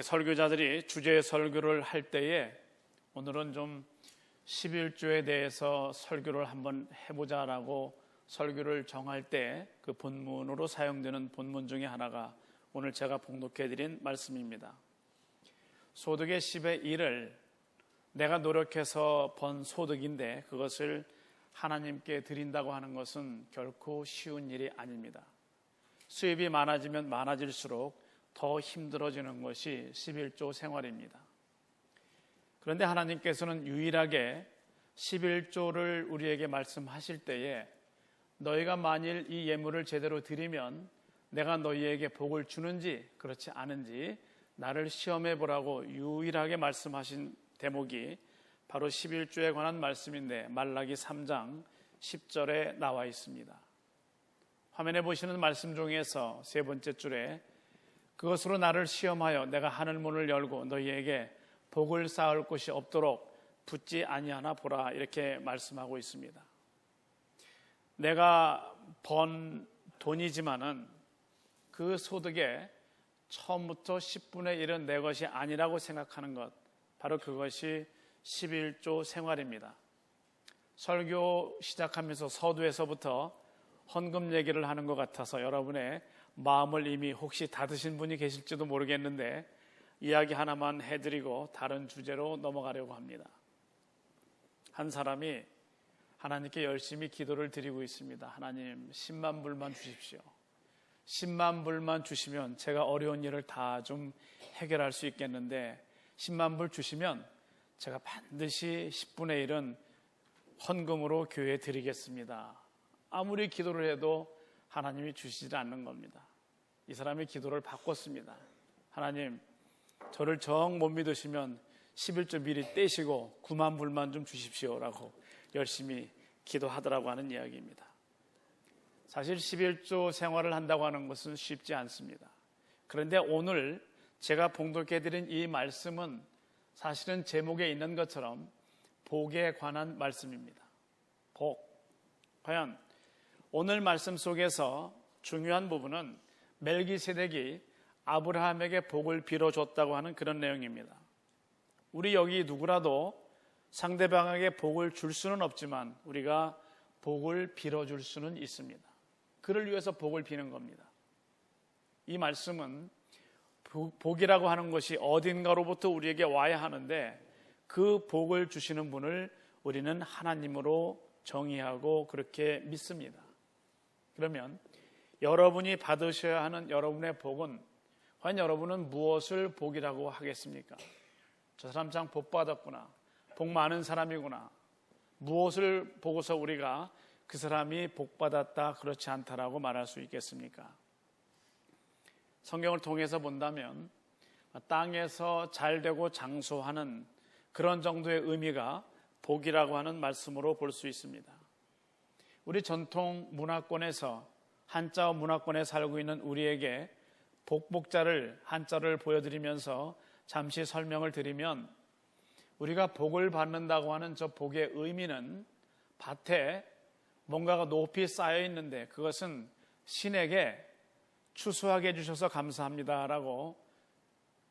설교자들이 주제 설교를 할 때에 오늘은 좀 11조에 대해서 설교를 한번 해보자라고 설교를 정할 때 그 본문으로 사용되는 본문 중에 하나가 오늘 제가 봉독해드린 말씀입니다. 소득의 10의 1을 내가 노력해서 번 소득인데 그것을 하나님께 드린다고 하는 것은 결코 쉬운 일이 아닙니다. 수입이 많아지면 많아질수록 더 힘들어지는 것이 11조 생활입니다. 그런데 하나님께서는 유일하게 11조를 우리에게 말씀하실 때에 너희가 만일 이 예물을 제대로 드리면 내가 너희에게 복을 주는지 그렇지 않은지 나를 시험해 보라고 유일하게 말씀하신 대목이 바로 11조에 관한 말씀인데 말라기 3장 10절에 나와 있습니다. 화면에 보시는 말씀 중에서 세 번째 줄에 그것으로 나를 시험하여 내가 하늘문을 열고 너희에게 복을 쌓을 곳이 없도록 붙지 아니하나 보라 이렇게 말씀하고 있습니다. 내가 번 돈이지만은 그 소득에 처음부터 10분의 1은 내 것이 아니라고 생각하는 것, 바로 그것이 11조 생활입니다. 설교 시작하면서 서두에서부터 헌금 얘기를 하는 것 같아서 여러분의 마음을 이미 혹시 닫으신 분이 계실지도 모르겠는데 이야기 하나만 해드리고 다른 주제로 넘어가려고 합니다. 한 사람이 하나님께 열심히 기도를 드리고 있습니다. 하나님 10만 불만 주십시오. 10만 불만 주시면 제가 어려운 일을 다 좀 해결할 수 있겠는데 10만 불 주시면 제가 반드시 10분의 1은 헌금으로 교회에 드리겠습니다. 아무리 기도를 해도 하나님이 주시지 않는 겁니다. 이 사람이 기도를 바꿨습니다. 하나님 저를 정 못 믿으시면 11조 미리 떼시고 9만 불만 좀 주십시오라고 열심히 기도하더라고 하는 이야기입니다. 사실 11조 생활을 한다고 하는 것은 쉽지 않습니다. 그런데 오늘 제가 봉독해드린 이 말씀은 사실은 제목에 있는 것처럼 복에 관한 말씀입니다. 복. 과연 오늘 말씀 속에서 중요한 부분은 멜기세덱이 아브라함에게 복을 빌어줬다고 하는 그런 내용입니다. 우리 여기 누구라도 상대방에게 복을 줄 수는 없지만 우리가 복을 빌어줄 수는 있습니다. 그를 위해서 복을 비는 겁니다. 이 말씀은 복이라고 하는 것이 어딘가로부터 우리에게 와야 하는데 그 복을 주시는 분을 우리는 하나님으로 정의하고 그렇게 믿습니다. 그러면 여러분이 받으셔야 하는 여러분의 복은 과연 여러분은 무엇을 복이라고 하겠습니까? 저 사람 참 복 받았구나. 복 많은 사람이구나. 무엇을 보고서 우리가 그 사람이 복 받았다 그렇지 않다라고 말할 수 있겠습니까? 성경을 통해서 본다면 땅에서 잘되고 장수하는 그런 정도의 의미가 복이라고 하는 말씀으로 볼 수 있습니다. 우리 전통 문화권에서 한자 문화권에 살고 있는 우리에게 복복자를 한자를 보여드리면서 잠시 설명을 드리면 우리가 복을 받는다고 하는 저 복의 의미는 밭에 뭔가가 높이 쌓여 있는데 그것은 신에게 추수하게 해주셔서 감사합니다라고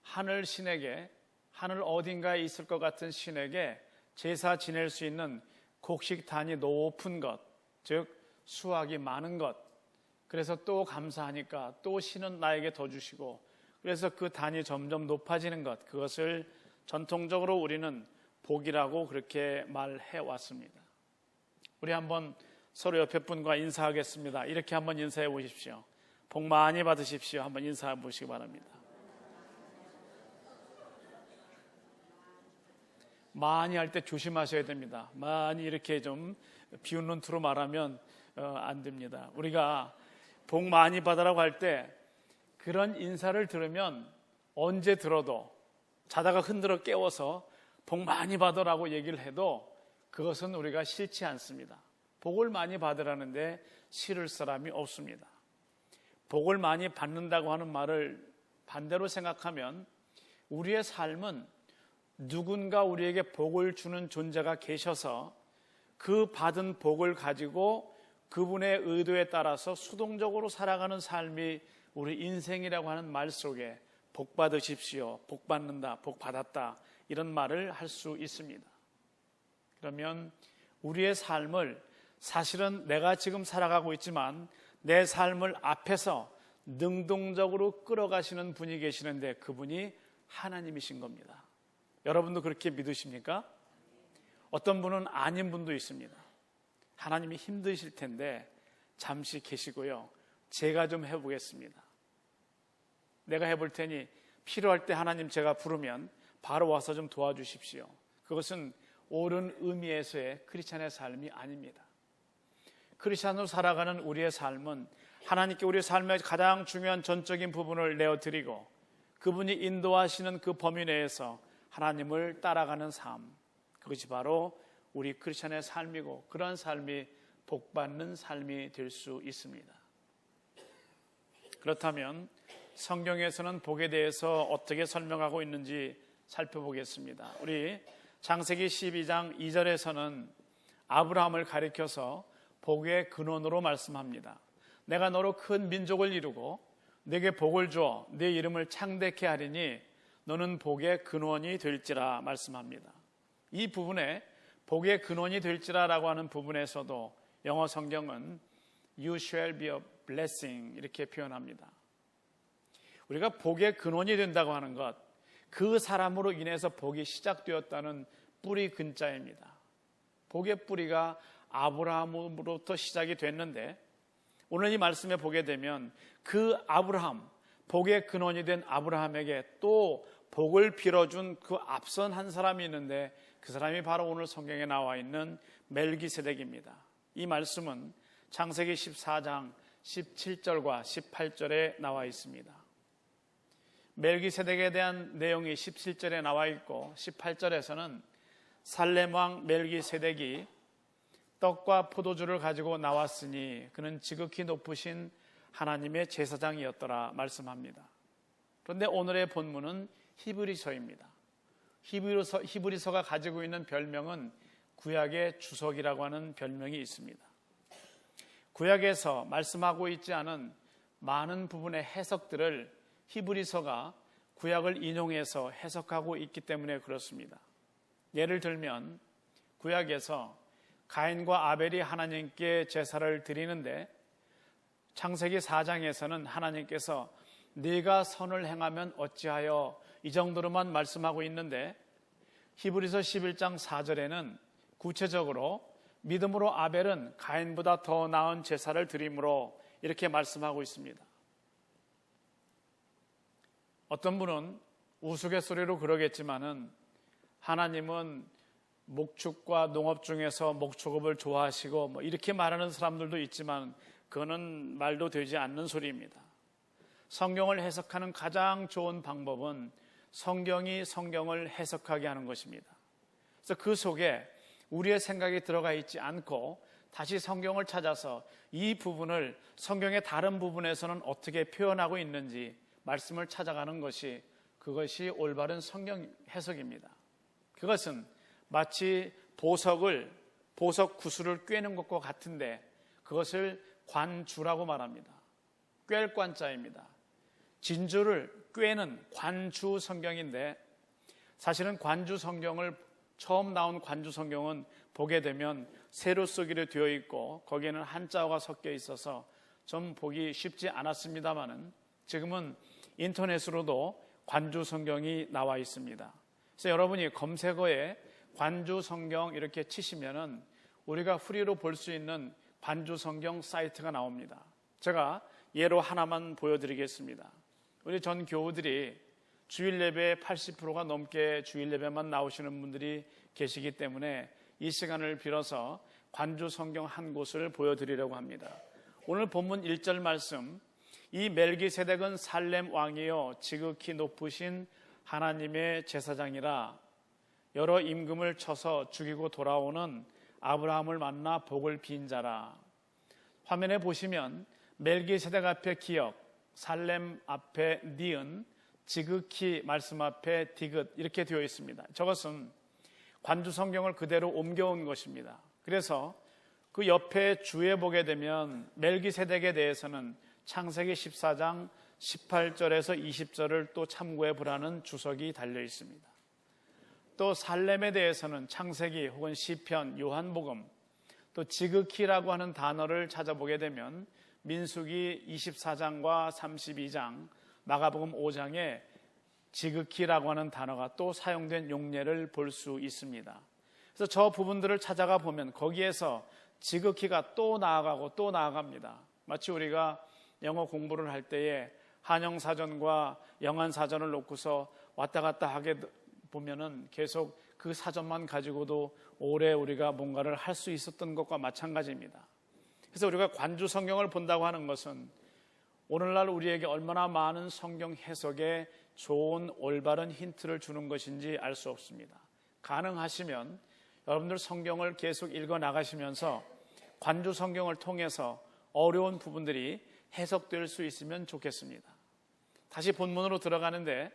하늘 신에게 하늘 어딘가에 있을 것 같은 신에게 제사 지낼 수 있는 곡식단이 높은 것, 즉 수확이 많은 것, 그래서 또 감사하니까 또 신은 나에게 더 주시고 그래서 그 단이 점점 높아지는 것, 그것을 전통적으로 우리는 복이라고 그렇게 말해 왔습니다. 우리 한번 서로 옆에 분과 인사하겠습니다. 이렇게 한번 인사해 보십시오. 복 많이 받으십시오. 한번 인사해 보시기 바랍니다. 많이 할 때 조심하셔야 됩니다. 많이 이렇게 좀 비웃는 투로 말하면 안 됩니다. 우리가 복 많이 받으라고 할 때 그런 인사를 들으면 언제 들어도 자다가 흔들어 깨워서 복 많이 받으라고 얘기를 해도 그것은 우리가 싫지 않습니다. 복을 많이 받으라는데 싫을 사람이 없습니다. 복을 많이 받는다고 하는 말을 반대로 생각하면 우리의 삶은 누군가 우리에게 복을 주는 존재가 계셔서 그 받은 복을 가지고 그분의 의도에 따라서 수동적으로 살아가는 삶이 우리 인생이라고 하는 말 속에 복 받으십시오, 복 받는다, 복 받았다, 이런 말을 할 수 있습니다. 그러면 우리의 삶을, 사실은 내가 지금 살아가고 있지만 내 삶을 앞에서 능동적으로 끌어가시는 분이 계시는데 그분이 하나님이신 겁니다. 여러분도 그렇게 믿으십니까? 어떤 분은 아닌 분도 있습니다. 하나님이 힘드실 텐데 잠시 계시고요, 제가 좀 해보겠습니다. 내가 해볼 테니 필요할 때 하나님 제가 부르면 바로 와서 좀 도와주십시오. 그것은 옳은 의미에서의 크리스찬의 삶이 아닙니다. 크리스찬으로 살아가는 우리의 삶은 하나님께 우리의 삶의 가장 중요한 전적인 부분을 내어드리고 그분이 인도하시는 그 범위 내에서 하나님을 따라가는 삶, 그것이 바로 우리 크리스찬의 삶이고, 그러한 삶이 복받는 삶이 될 수 있습니다. 그렇다면 성경에서는 복에 대해서 어떻게 설명하고 있는지 살펴보겠습니다. 우리 창세기 12장 2절에서는 아브라함을 가리켜서 복의 근원으로 말씀합니다. 내가 너로 큰 민족을 이루고 내게 복을 주어 네 이름을 창대케 하리니 너는 복의 근원이 될지라 말씀합니다. 이 부분에 복의 근원이 될지라라고 하는 부분에서도 영어 성경은 You shall be a blessing 이렇게 표현합니다. 우리가 복의 근원이 된다고 하는 것, 그 사람으로 인해서 복이 시작되었다는 뿌리 근자입니다. 복의 뿌리가 아브라함으로부터 시작이 됐는데 오늘 이 말씀에 보게 되면 그 아브라함, 복의 근원이 된 아브라함에게 또 복을 빌어준 그 앞선 한 사람이 있는데 그 사람이 바로 오늘 성경에 나와 있는 멜기세덱입니다. 이 말씀은 창세기 14장 17절과 18절에 나와 있습니다. 멜기세덱에 대한 내용이 17절에 나와 있고 18절에서는 살렘 왕 멜기세덱이 떡과 포도주를 가지고 나왔으니 그는 지극히 높으신 하나님의 제사장이었더라 말씀합니다. 그런데 오늘의 본문은 히브리서입니다. 히브리서가 가지고 있는 별명은 구약의 주석이라고 하는 별명이 있습니다. 구약에서 말씀하고 있지 않은 많은 부분의 해석들을 히브리서가 구약을 인용해서 해석하고 있기 때문에 그렇습니다. 예를 들면 구약에서 가인과 아벨이 하나님께 제사를 드리는데 창세기 4장에서는 하나님께서 네가 선을 행하면 어찌하여 이 정도로만 말씀하고 있는데 히브리서 11장 4절에는 구체적으로 믿음으로 아벨은 가인보다 더 나은 제사를 드림으로 이렇게 말씀하고 있습니다. 어떤 분은 우스갯소리로 그러겠지만은 하나님은 목축과 농업 중에서 목축업을 좋아하시고 이렇게 말하는 사람들도 있지만 그거는 말도 되지 않는 소리입니다. 성경을 해석하는 가장 좋은 방법은 성경이 성경을 해석하게 하는 것입니다. 그래서 그 속에 우리의 생각이 들어가 있지 않고 다시 성경을 찾아서 이 부분을 성경의 다른 부분에서는 어떻게 표현하고 있는지 말씀을 찾아가는 것이, 그것이 올바른 성경 해석입니다. 그것은 마치 보석 구슬을 꿰는 것과 같은데 그것을 관주라고 말합니다. 꿰을 관자입니다. 진주를 꿰는 관주 성경인데 사실은 관주 성경을 처음 나온 관주 성경은 보게 되면 세로 쓰기로 되어 있고 거기에는 한자어가 섞여 있어서 좀 보기 쉽지 않았습니다만은 지금은 인터넷으로도 관주 성경이 나와 있습니다. 그래서 여러분이 검색어에 관주 성경 이렇게 치시면은 우리가 프리로 볼 수 있는 관주 성경 사이트가 나옵니다. 제가 예로 하나만 보여드리겠습니다. 우리 전 교우들이 주일 예배의 80%가 넘게 주일 예배만 나오시는 분들이 계시기 때문에 이 시간을 빌어서 관주 성경 한 곳을 보여드리려고 합니다. 오늘 본문 1절 말씀, 이 멜기세덱은 살렘 왕이요 지극히 높으신 하나님의 제사장이라 여러 임금을 쳐서 죽이고 돌아오는 아브라함을 만나 복을 빈 자라. 화면에 보시면 멜기세덱 앞에 기역, 살렘 앞에 니은, 지극히 말씀 앞에 디귿 이렇게 되어 있습니다. 저것은 관주 성경을 그대로 옮겨온 것입니다. 그래서 그 옆에 주에 보게 되면 멜기세덱에 대해서는 창세기 14장 18절에서 20절을 또 참고해 보라는 주석이 달려 있습니다. 또 살렘에 대해서는 창세기 혹은 시편, 요한복음, 또 지극히라고 하는 단어를 찾아보게 되면 민수기 24장과 32장, 마가복음 5장에 지극히라고 하는 단어가 또 사용된 용례를 볼 수 있습니다. 그래서 저 부분들을 찾아가 보면 거기에서 지극히가 또 나아가고 또 나아갑니다. 마치 우리가 영어 공부를 할 때에 한영사전과 영한사전을 놓고서 왔다 갔다 하게 보면은 계속 그 사전만 가지고도 오래 우리가 뭔가를 할 수 있었던 것과 마찬가지입니다. 그래서 우리가 관주 성경을 본다고 하는 것은 오늘날 우리에게 얼마나 많은 성경 해석에 좋은 올바른 힌트를 주는 것인지 알 수 없습니다. 가능하시면 여러분들 성경을 계속 읽어 나가시면서 관주 성경을 통해서 어려운 부분들이 해석될 수 있으면 좋겠습니다. 다시 본문으로 들어가는데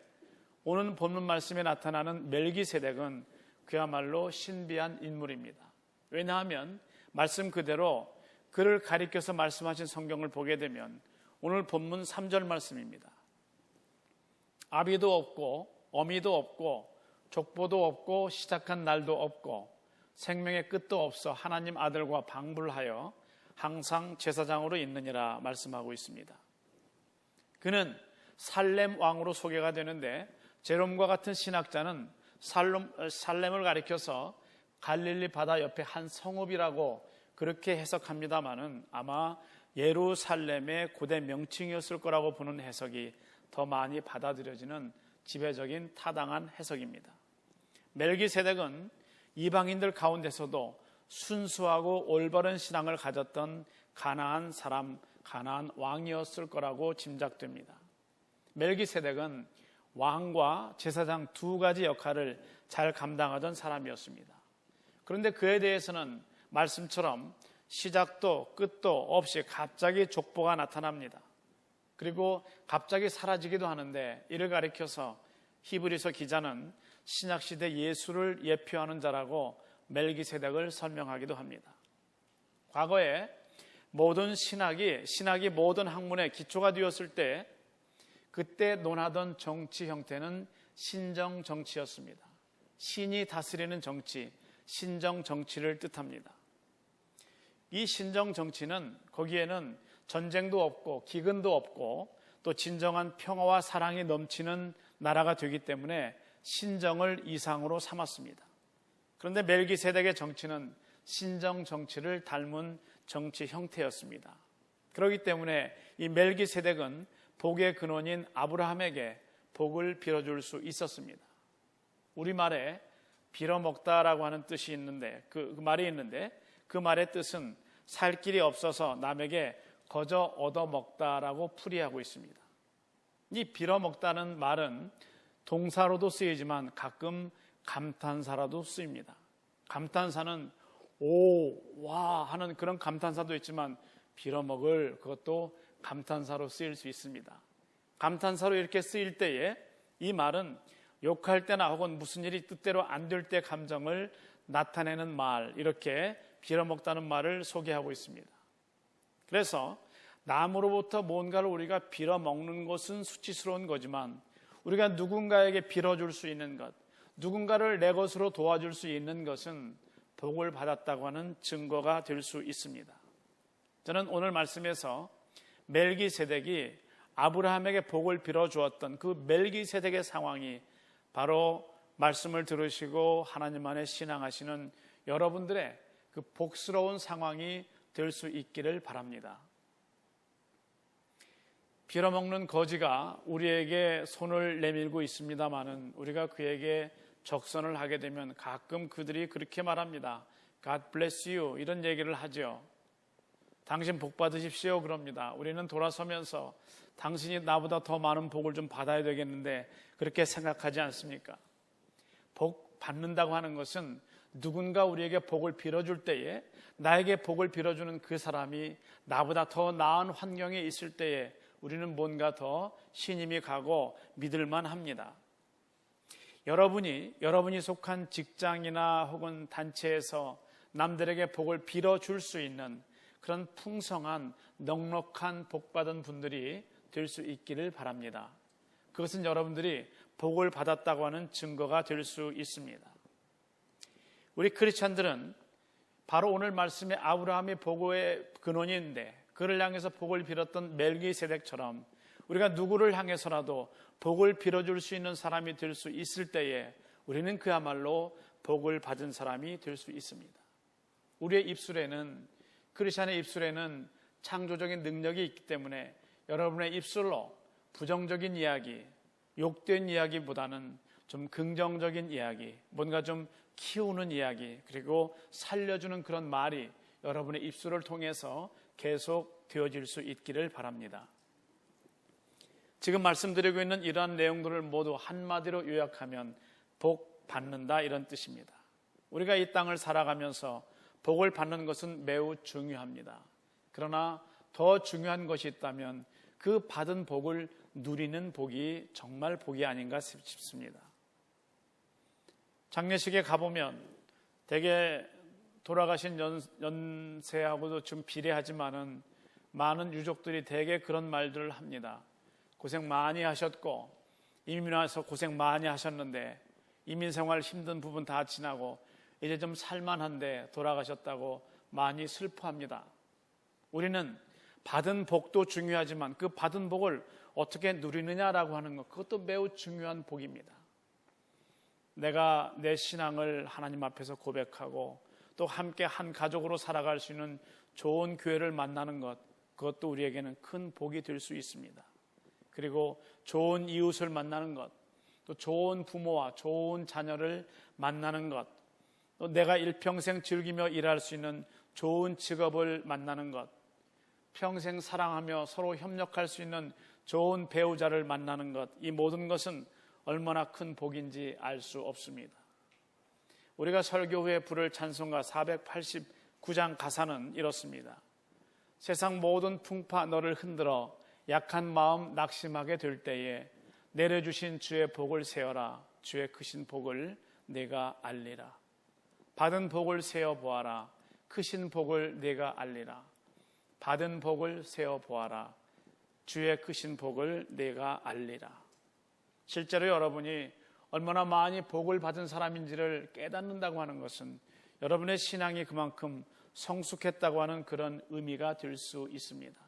오늘 본문 말씀에 나타나는 멜기세덱은 그야말로 신비한 인물입니다. 왜냐하면 말씀 그대로 그를 가리켜서 말씀하신 성경을 보게 되면 오늘 본문 3절 말씀입니다. 아비도 없고 어미도 없고 족보도 없고 시작한 날도 없고 생명의 끝도 없어 하나님 아들과 방불하여 항상 제사장으로 있느니라 말씀하고 있습니다. 그는 살렘 왕으로 소개가 되는데 제롬과 같은 신학자는 살렘을 가리켜서 갈릴리 바다 옆에 한 성읍이라고 그렇게 해석합니다마는 아마 예루살렘의 고대 명칭이었을 거라고 보는 해석이 더 많이 받아들여지는 지배적인 타당한 해석입니다. 멜기세덱은 이방인들 가운데서도 순수하고 올바른 신앙을 가졌던 가나안 사람, 가나안 왕이었을 거라고 짐작됩니다. 멜기세덱은 왕과 제사장 두 가지 역할을 잘 감당하던 사람이었습니다. 그런데 그에 대해서는 말씀처럼 시작도 끝도 없이 갑자기 족보가 나타납니다. 그리고 갑자기 사라지기도 하는데 이를 가리켜서 히브리서 기자는 신약시대 예수를 예표하는 자라고 멜기세덱을 설명하기도 합니다. 과거에 모든 신학이 모든 학문의 기초가 되었을 때 그때 논하던 정치 형태는 신정 정치였습니다. 신이 다스리는 정치, 신정 정치를 뜻합니다. 이 신정 정치는 거기에는 전쟁도 없고 기근도 없고 또 진정한 평화와 사랑이 넘치는 나라가 되기 때문에 신정을 이상으로 삼았습니다. 그런데 멜기세덱의 정치는 신정 정치를 닮은 정치 형태였습니다. 그렇기 때문에 이 멜기세덱은 복의 근원인 아브라함에게 복을 빌어줄 수 있었습니다. 우리말에 빌어먹다라고 하는 뜻이 있는데 그 말이 있는데 그 말의 뜻은 살 길이 없어서 남에게 거저 얻어먹다라고 풀이하고 있습니다. 이 빌어먹다는 말은 동사로도 쓰이지만 가끔 감탄사라도 쓰입니다. 감탄사는 오, 와 하는 그런 감탄사도 있지만 빌어먹을 그것도 감탄사로 쓰일 수 있습니다. 감탄사로 이렇게 쓰일 때에 이 말은 욕할 때나 혹은 무슨 일이 뜻대로 안 될 때 감정을 나타내는 말, 이렇게 빌어먹다는 말을 소개하고 있습니다. 그래서 남으로부터 뭔가를 우리가 빌어먹는 것은 수치스러운 거지만 우리가 누군가에게 빌어줄 수 있는 것, 누군가를 내 것으로 도와줄 수 있는 것은 복을 받았다고 하는 증거가 될 수 있습니다. 저는 오늘 말씀에서 멜기세덱이 아브라함에게 복을 빌어주었던 그 멜기세덱의 상황이 바로 말씀을 들으시고 하나님 안에 신앙하시는 여러분들의 그 복스러운 상황이 될 수 있기를 바랍니다. 빌어먹는 거지가 우리에게 손을 내밀고 있습니다마는 우리가 그에게 적선을 하게 되면 가끔 그들이 그렇게 말합니다. God bless you 이런 얘기를 하죠. 당신 복 받으십시오 그럽니다. 우리는 돌아서면서 당신이 나보다 더 많은 복을 좀 받아야 되겠는데 그렇게 생각하지 않습니까? 복 받는다고 하는 것은 누군가 우리에게 복을 빌어줄 때에 나에게 복을 빌어주는 그 사람이 나보다 더 나은 환경에 있을 때에 우리는 뭔가 더 신임이 가고 믿을만 합니다. 여러분이 속한 직장이나 혹은 단체에서 남들에게 복을 빌어줄 수 있는 그런 풍성한 넉넉한 복받은 분들이 될 수 있기를 바랍니다. 그것은 여러분들이 복을 받았다고 하는 증거가 될 수 있습니다. 우리 크리스찬들은 바로 오늘 말씀에 아브라함이 복의 근원인데 그를 향해서 복을 빌었던 멜기세덱처럼 우리가 누구를 향해서라도 복을 빌어줄 수 있는 사람이 될 수 있을 때에 우리는 그야말로 복을 받은 사람이 될 수 있습니다. 우리의 입술에는, 크리스찬의 입술에는 창조적인 능력이 있기 때문에 여러분의 입술로 부정적인 이야기, 욕된 이야기보다는 좀 긍정적인 이야기, 뭔가 좀 키우는 이야기, 그리고 살려주는 그런 말이 여러분의 입술을 통해서 계속 되어질 수 있기를 바랍니다. 지금 말씀드리고 있는 이러한 내용들을 모두 한마디로 요약하면 복 받는다 이런 뜻입니다. 우리가 이 땅을 살아가면서 복을 받는 것은 매우 중요합니다. 그러나 더 중요한 것이 있다면 그 받은 복을 누리는 복이 정말 복이 아닌가 싶습니다. 장례식에 가보면 대개 돌아가신 연세하고도 좀 비례하지만은 많은 유족들이 대개 그런 말들을 합니다. 고생 많이 하셨고 이민 와서 고생 많이 하셨는데 이민 생활 힘든 부분 다 지나고 이제 좀 살만한데 돌아가셨다고 많이 슬퍼합니다. 우리는 받은 복도 중요하지만 그 받은 복을 어떻게 누리느냐라고 하는 것, 그것도 매우 중요한 복입니다. 내가 내 신앙을 하나님 앞에서 고백하고 또 함께 한 가족으로 살아갈 수 있는 좋은 교회를 만나는 것, 그것도 우리에게는 큰 복이 될 수 있습니다. 그리고 좋은 이웃을 만나는 것, 또 좋은 부모와 좋은 자녀를 만나는 것, 또 내가 일평생 즐기며 일할 수 있는 좋은 직업을 만나는 것, 평생 사랑하며 서로 협력할 수 있는 좋은 배우자를 만나는 것, 이 모든 것은 얼마나 큰 복인지 알 수 없습니다. 우리가 설교 후에 부를 찬송가 489장 가사는 이렇습니다. 세상 모든 풍파 너를 흔들어 약한 마음 낙심하게 될 때에 내려주신 주의 복을 세어라. 주의 크신 복을 내가 알리라. 받은 복을 세어 보아라. 크신 복을 내가 알리라. 받은 복을 세어 보아라. 주의 크신 복을 내가 알리라. 실제로 여러분이 얼마나 많이 복을 받은 사람인지를 깨닫는다고 하는 것은 여러분의 신앙이 그만큼 성숙했다고 하는 그런 의미가 될 수 있습니다.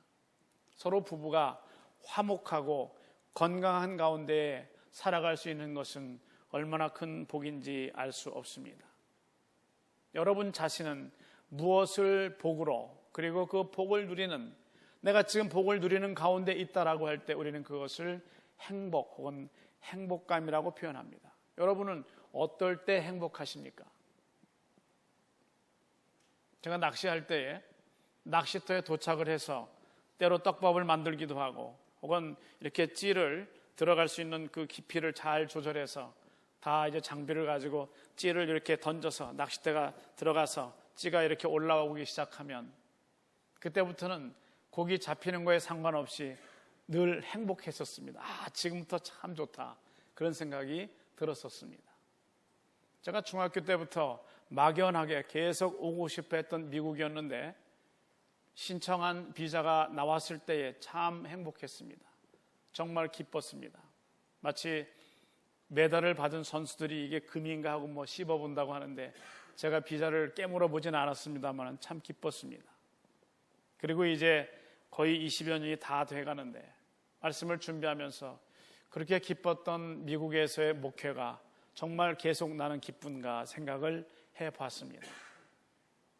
서로 부부가 화목하고 건강한 가운데 살아갈 수 있는 것은 얼마나 큰 복인지 알 수 없습니다. 여러분 자신은 무엇을 복으로, 그리고 그 복을 누리는, 내가 지금 복을 누리는 가운데 있다라고 할 때 우리는 그것을 행복 혹은 행복감이라고 표현합니다. 여러분은 어떨 때 행복하십니까? 제가 낚시할 때에 낚시터에 도착을 해서 때로 떡밥을 만들기도 하고 혹은 이렇게 찌를 들어갈 수 있는 그 깊이를 잘 조절해서 다 이제 장비를 가지고 찌를 이렇게 던져서 낚싯대가 들어가서 찌가 이렇게 올라오기 시작하면 그때부터는 고기 잡히는 거에 상관없이 늘 행복했었습니다. 지금부터 참 좋다. 그런 생각이 들었었습니다. 제가 중학교 때부터 막연하게 계속 오고 싶어 했던 미국이었는데 신청한 비자가 나왔을 때에 참 행복했습니다. 정말 기뻤습니다. 마치 메달을 받은 선수들이 이게 금인가 하고 뭐 씹어본다고 하는데 제가 비자를 깨물어 보진 않았습니다만 참 기뻤습니다. 그리고 이제 거의 20여 년이 다 돼가는데 말씀을 준비하면서 그렇게 기뻤던 미국에서의 목회가 정말 계속 나는 기쁜가 생각을 해봤습니다.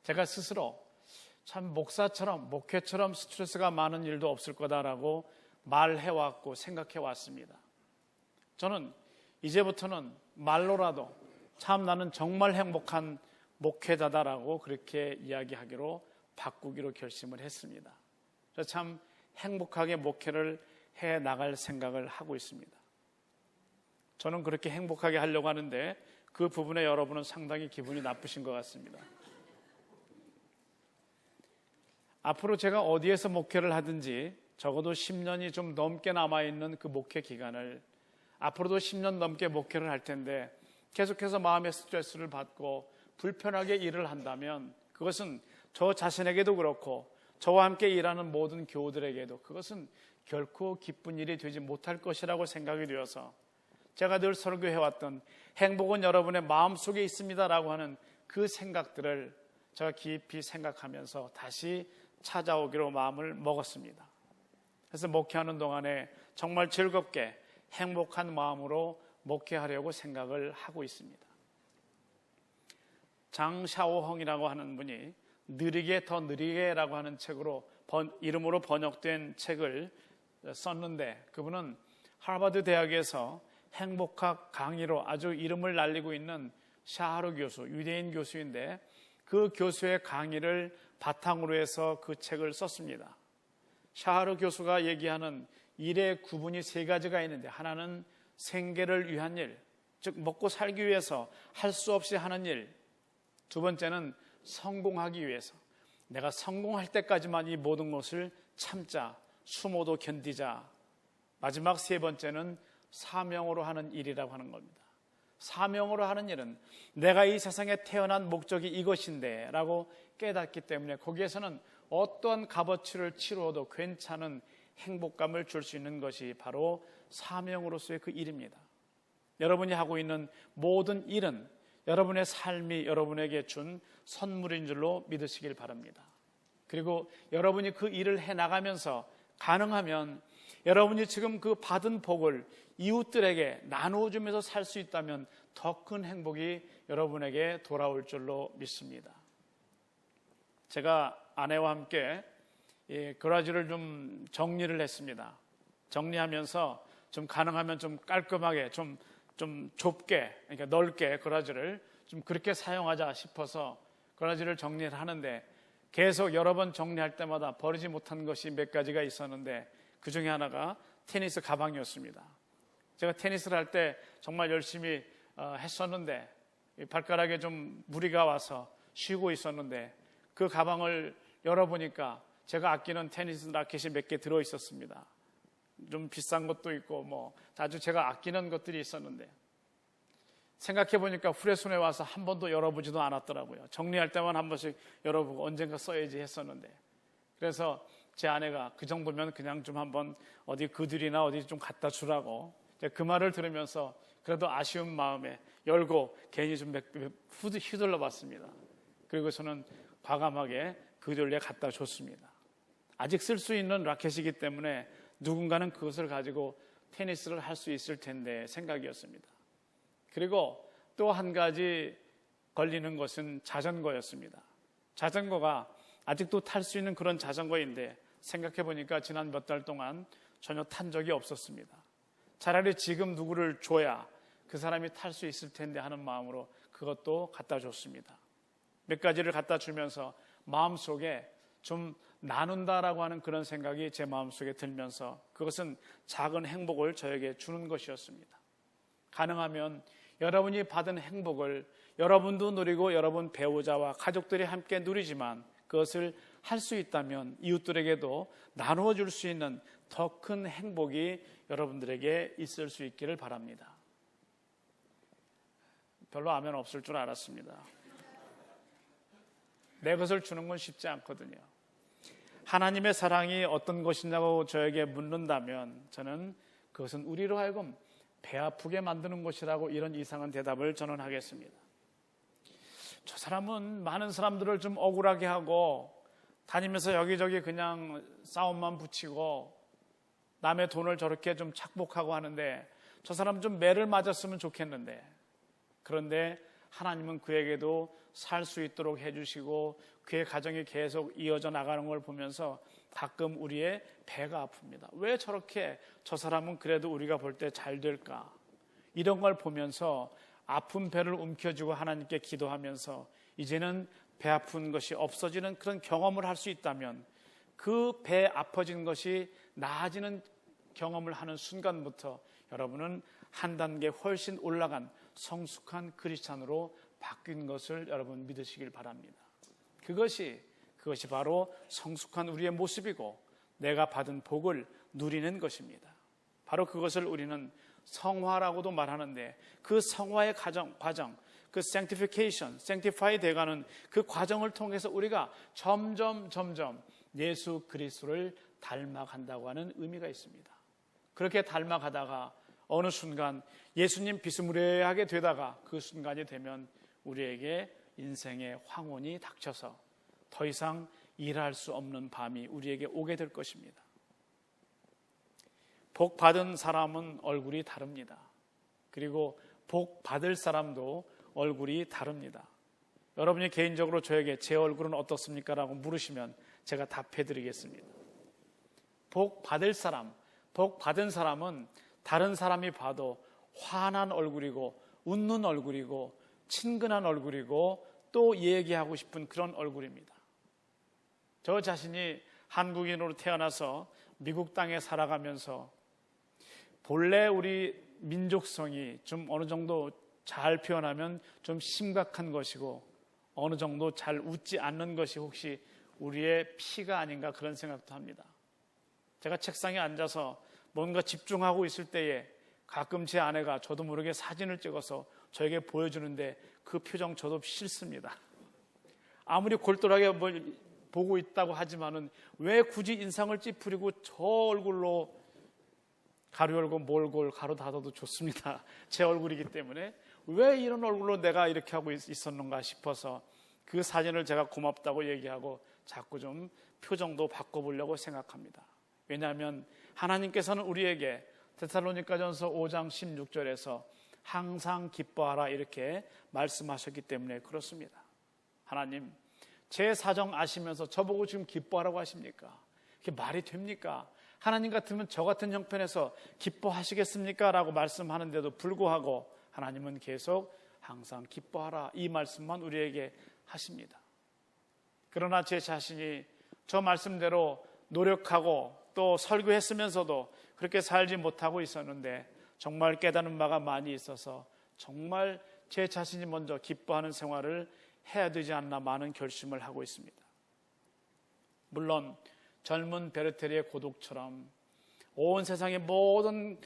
제가 스스로 참 목사처럼 목회처럼 스트레스가 많은 일도 없을 거다라고 말해왔고 생각해왔습니다. 저는 이제부터는 말로라도 참 나는 정말 행복한 목회자다라고 그렇게 이야기하기로 바꾸기로 결심을 했습니다. 그래서 참 행복하게 목회를 해 나갈 생각을 하고 있습니다. 저는 그렇게 행복하게 하려고 하는데 그 부분에 여러분은 상당히 기분이 나쁘신 것 같습니다. 앞으로 제가 어디에서 목회를 하든지 적어도 10년이 좀 넘게 남아있는 그 목회 기간을 앞으로도 10년 넘게 목회를 할 텐데 계속해서 마음의 스트레스를 받고 불편하게 일을 한다면 그것은 저 자신에게도 그렇고 저와 함께 일하는 모든 교우들에게도 그것은 결코 기쁜 일이 되지 못할 것이라고 생각이 되어서 제가 늘 설교해왔던 행복은 여러분의 마음속에 있습니다라고 하는 그 생각들을 제가 깊이 생각하면서 다시 찾아오기로 마음을 먹었습니다. 그래서 목회하는 동안에 정말 즐겁게 행복한 마음으로 목회하려고 생각을 하고 있습니다. 장샤오헝이라고 하는 분이 느리게 더 느리게라고 하는 책으로 이름으로 번역된 책을 썼는데, 그분은 하버드 대학에서 행복학 강의로 아주 이름을 날리고 있는 샤하루 교수, 유대인 교수인데, 그 교수의 강의를 바탕으로 해서 그 책을 썼습니다. 샤하루 교수가 얘기하는 일의 구분이 세 가지가 있는데, 하나는 생계를 위한 일, 즉 먹고 살기 위해서 할 수 없이 하는 일. 두 번째는 성공하기 위해서, 내가 성공할 때까지만 이 모든 것을 참자, 수모도 견디자. 마지막 세 번째는 사명으로 하는 일이라고 하는 겁니다. 사명으로 하는 일은 내가 이 세상에 태어난 목적이 이것인데 라고 깨닫기 때문에 거기에서는 어떠한 값어치를 치루어도 괜찮은 행복감을 줄 수 있는 것이 바로 사명으로서의 그 일입니다. 여러분이 하고 있는 모든 일은 여러분의 삶이 여러분에게 준 선물인 줄로 믿으시길 바랍니다. 그리고 여러분이 그 일을 해나가면서 가능하면 여러분이 지금 그 받은 복을 이웃들에게 나누어주면서 살 수 있다면 더 큰 행복이 여러분에게 돌아올 줄로 믿습니다. 제가 아내와 함께 그라지를 좀 정리를 했습니다. 정리하면서 좀 가능하면 좀 깔끔하게 좀 좁게, 그러니까 넓게 그라지를 좀 그렇게 사용하자 싶어서 그라지를 정리를 하는데, 계속 여러 번 정리할 때마다 버리지 못한 것이 몇 가지가 있었는데 그 중에 하나가 테니스 가방이었습니다. 제가 테니스를 할 때 정말 열심히 했었는데 발가락에 좀 무리가 와서 쉬고 있었는데, 그 가방을 열어보니까 제가 아끼는 테니스 라켓이 몇 개 들어있었습니다. 좀 비싼 것도 있고 뭐 아주 제가 아끼는 것들이 있었는데, 생각해보니까 후레손에 와서 한 번도 열어보지도 않았더라고요. 정리할 때만 한 번씩 열어보고 언젠가 써야지 했었는데, 그래서 제 아내가 그 정도면 그냥 좀 한번 어디 그들이나 어디 좀 갖다 주라고, 그 말을 들으면서 그래도 아쉬운 마음에 열고 괜히 좀 휘둘러 봤습니다. 그리고 저는 과감하게 그들에 갖다 줬습니다. 아직 쓸 수 있는 라켓이기 때문에 누군가는 그것을 가지고 테니스를 할 수 있을 텐데 생각이었습니다. 그리고 또 한 가지 걸리는 것은 자전거였습니다. 자전거가 아직도 탈 수 있는 그런 자전거인데 생각해 보니까 지난 몇 달 동안 전혀 탄 적이 없었습니다. 차라리 지금 누구를 줘야 그 사람이 탈 수 있을 텐데 하는 마음으로 그것도 갖다 줬습니다. 몇 가지를 갖다 주면서 마음속에 좀 나눈다라고 하는 그런 생각이 제 마음속에 들면서 그것은 작은 행복을 저에게 주는 것이었습니다. 가능하면 여러분이 받은 행복을 여러분도 누리고 여러분 배우자와 가족들이 함께 누리지만 그것을 할 수 있다면 이웃들에게도 나누어 줄 수 있는 더 큰 행복이 여러분들에게 있을 수 있기를 바랍니다. 별로 아멘 없을 줄 알았습니다. 내 것을 주는 건 쉽지 않거든요. 하나님의 사랑이 어떤 것이냐고 저에게 묻는다면 저는 그것은 우리로 하여금 배 아프게 만드는 것이라고 이런 이상한 대답을 저는 하겠습니다. 저 사람은 많은 사람들을 좀 억울하게 하고 다니면서 여기저기 그냥 싸움만 붙이고 남의 돈을 저렇게 좀 착복하고 하는데 저 사람 좀 매를 맞았으면 좋겠는데, 그런데 하나님은 그에게도 살 수 있도록 해주시고 그의 가정이 계속 이어져 나가는 걸 보면서 가끔 우리의 배가 아픕니다. 왜 저렇게 저 사람은 그래도 우리가 볼 때 잘 될까? 이런 걸 보면서 아픈 배를 움켜쥐고 하나님께 기도하면서 이제는 배 아픈 것이 없어지는 그런 경험을 할 수 있다면 그 배 아파진 것이 나아지는 경험을 하는 순간부터 여러분은 한 단계 훨씬 올라간 성숙한 크리스찬으로 바뀐 것을 여러분 믿으시길 바랍니다. 그것이 바로 성숙한 우리의 모습이고 내가 받은 복을 누리는 것입니다. 바로 그것을 우리는 성화라고도 말하는데 그 성화의 과정, 그 sanctification, sanctify 돼가는 그 과정을 통해서 우리가 점점 예수 그리스도를 닮아간다고 하는 의미가 있습니다. 그렇게 닮아가다가 어느 순간 예수님 비스무리하게 되다가 그 순간이 되면 우리에게 인생의 황혼이 닥쳐서 더 이상 일할 수 없는 밤이 우리에게 오게 될 것입니다. 복 받은 사람은 얼굴이 다릅니다. 그리고 복 받을 사람도 얼굴이 다릅니다. 여러분이 개인적으로 저에게 제 얼굴은 어떻습니까? 라고 물으시면 제가 답해 드리겠습니다. 복 받을 사람, 복 받은 사람은 다른 사람이 봐도 환한 얼굴이고 웃는 얼굴이고 친근한 얼굴이고 또 얘기하고 싶은 그런 얼굴입니다. 저 자신이 한국인으로 태어나서 미국 땅에 살아가면서 본래 우리 민족성이 좀 어느 정도 잘 표현하면 좀 심각한 것이고 어느 정도 잘 웃지 않는 것이 혹시 우리의 피가 아닌가 그런 생각도 합니다. 제가 책상에 앉아서 뭔가 집중하고 있을 때에 가끔 제 아내가 저도 모르게 사진을 찍어서 저에게 보여주는데 그 표정 저도 싫습니다. 아무리 골똘하게 뭘 보고 있다고 하지만은 왜 굳이 인상을 찌푸리고 저 얼굴로 가로 열고 몰골 가로 닫아도 좋습니다. 제 얼굴이기 때문에 왜 이런 얼굴로 내가 이렇게 하고 있었는가 싶어서 그 사진을 제가 고맙다고 얘기하고 자꾸 좀 표정도 바꿔보려고 생각합니다. 왜냐하면 하나님께서는 우리에게 데살로니가전서 5장 16절에서 항상 기뻐하라 이렇게 말씀하셨기 때문에 그렇습니다. 하나님, 제 사정 아시면서 저보고 지금 기뻐하라고 하십니까? 그게 말이 됩니까? 하나님 같으면 저 같은 형편에서 기뻐하시겠습니까? 라고 말씀하는데도 불구하고 하나님은 계속 항상 기뻐하라 이 말씀만 우리에게 하십니다. 그러나 제 자신이 저 말씀대로 노력하고 또 설교했으면서도 그렇게 살지 못하고 있었는데 정말 깨닫는 바가 많이 있어서 정말 제 자신이 먼저 기뻐하는 생활을 해야 되지 않나 많은 결심을 하고 있습니다. 물론 젊은 베르테리의 고독처럼 온 세상의 모든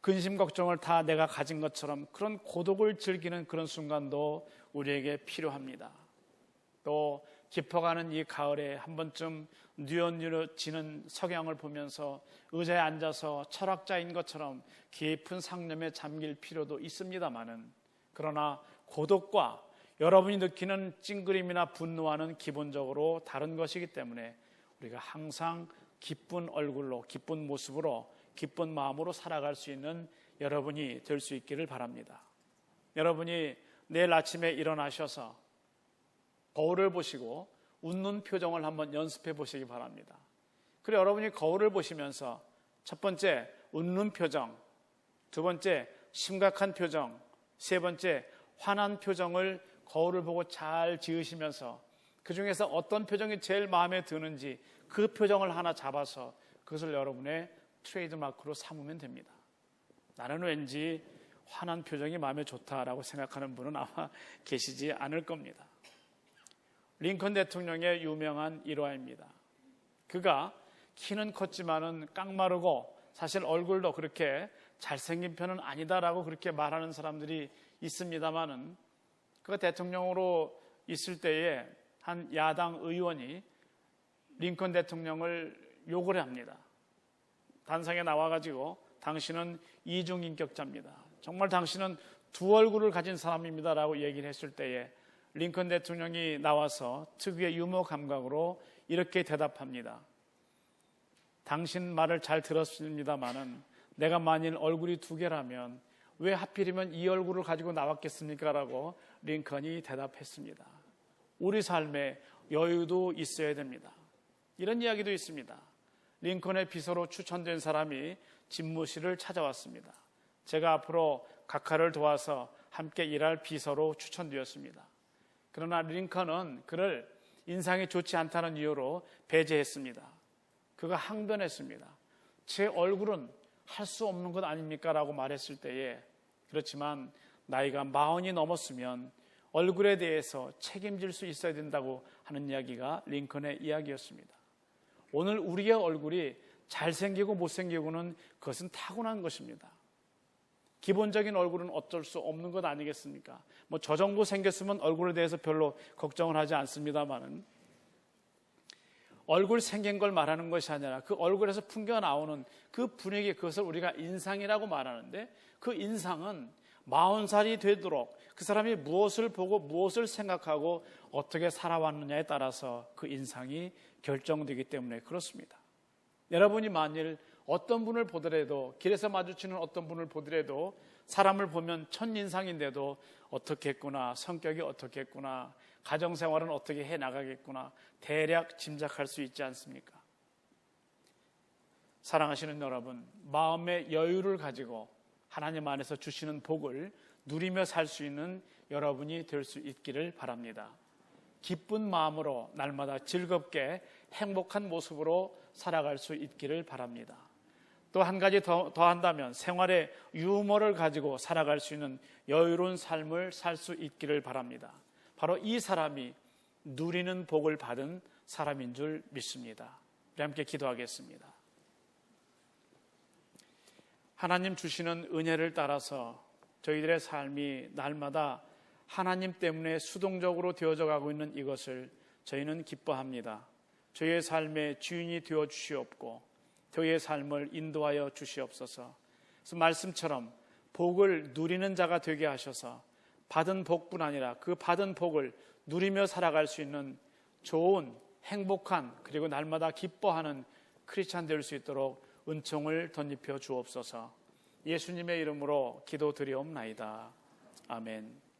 근심 걱정을 다 내가 가진 것처럼 그런 고독을 즐기는 그런 순간도 우리에게 필요합니다. 또 깊어가는 이 가을에 한 번쯤 뉘어지는 석양을 보면서 의자에 앉아서 철학자인 것처럼 깊은 상념에 잠길 필요도 있습니다마는 그러나 고독과 여러분이 느끼는 찡그림이나 분노와는 기본적으로 다른 것이기 때문에 우리가 항상 기쁜 얼굴로 기쁜 모습으로 기쁜 마음으로 살아갈 수 있는 여러분이 될 수 있기를 바랍니다. 여러분이 내일 아침에 일어나셔서 거울을 보시고 웃는 표정을 한번 연습해 보시기 바랍니다. 그리고 여러분이 거울을 보시면서 첫 번째 웃는 표정, 두 번째 심각한 표정, 세 번째 환한 표정을 거울을 보고 잘 지으시면서 그 중에서 어떤 표정이 제일 마음에 드는지 그 표정을 하나 잡아서 그것을 여러분의 트레이드마크로 삼으면 됩니다. 나는 왠지 환한 표정이 마음에 좋다라고 생각하는 분은 아마 계시지 않을 겁니다. 링컨 대통령의 유명한 일화입니다. 그가 키는 컸지만은 깡마르고 사실 얼굴도 그렇게 잘생긴 편은 아니다라고 그렇게 말하는 사람들이 있습니다만은 그가 대통령으로 있을 때에 한 야당 의원이 링컨 대통령을 욕을 합니다. 단상에 나와가지고 당신은 이중인격자입니다. 정말 당신은 두 얼굴을 가진 사람입니다라고 얘기를 했을 때에 링컨 대통령이 나와서 특유의 유머 감각으로 이렇게 대답합니다. 당신 말을 잘 들었습니다마는 내가 만일 얼굴이 두 개라면 왜 하필이면 이 얼굴을 가지고 나왔겠습니까? 라고 링컨이 대답했습니다. 우리 삶에 여유도 있어야 됩니다. 이런 이야기도 있습니다. 링컨의 비서로 추천된 사람이 집무실을 찾아왔습니다. 제가 앞으로 각하를 도와서 함께 일할 비서로 추천되었습니다. 그러나 링컨은 그를 인상이 좋지 않다는 이유로 배제했습니다. 그가 항변했습니다. 제 얼굴은 할 수 없는 것 아닙니까? 라고 말했을 때에 그렇지만 나이가 40이 넘었으면 얼굴에 대해서 책임질 수 있어야 된다고 하는 이야기가 링컨의 이야기였습니다. 오늘 우리의 얼굴이 잘생기고 못생기고는 그것은 타고난 것입니다. 기본적인 얼굴은 어쩔 수 없는 것 아니겠습니까? 뭐 저 정도 생겼으면 얼굴에 대해서 별로 걱정을 하지 않습니다만은 얼굴 생긴 걸 말하는 것이 아니라 그 얼굴에서 풍겨 나오는 그 분위기, 그것을 우리가 인상이라고 말하는데, 그 인상은 40살이 되도록 그 사람이 무엇을 보고 무엇을 생각하고 어떻게 살아왔느냐에 따라서 그 인상이 결정되기 때문에 그렇습니다. 여러분이 만일 어떤 분을 보더라도, 길에서 마주치는 어떤 분을 보더라도 사람을 보면 첫인상인데도 어떻게 했구나, 성격이 어떻게 했구나, 가정생활은 어떻게 해나가겠구나 대략 짐작할 수 있지 않습니까? 사랑하시는 여러분, 마음의 여유를 가지고 하나님 안에서 주시는 복을 누리며 살 수 있는 여러분이 될 수 있기를 바랍니다. 기쁜 마음으로 날마다 즐겁게 행복한 모습으로 살아갈 수 있기를 바랍니다. 또 한 가지 더 한다면 생활에 유머를 가지고 살아갈 수 있는 여유로운 삶을 살 수 있기를 바랍니다. 바로 이 사람이 누리는 복을 받은 사람인 줄 믿습니다. 우리 함께 기도하겠습니다. 하나님 주시는 은혜를 따라서 저희들의 삶이 날마다 하나님 때문에 수동적으로 되어져 가고 있는 이것을 저희는 기뻐합니다. 저희의 삶의 주인이 되어 주시옵고 저희의 삶을 인도하여 주시옵소서. 그래서 말씀처럼 복을 누리는 자가 되게 하셔서 받은 복뿐 아니라 그 받은 복을 누리며 살아갈 수 있는 좋은, 행복한, 그리고 날마다 기뻐하는 크리스찬 될 수 있도록 은총을 덧입혀 주옵소서. 예수님의 이름으로 기도드리옵나이다. 아멘.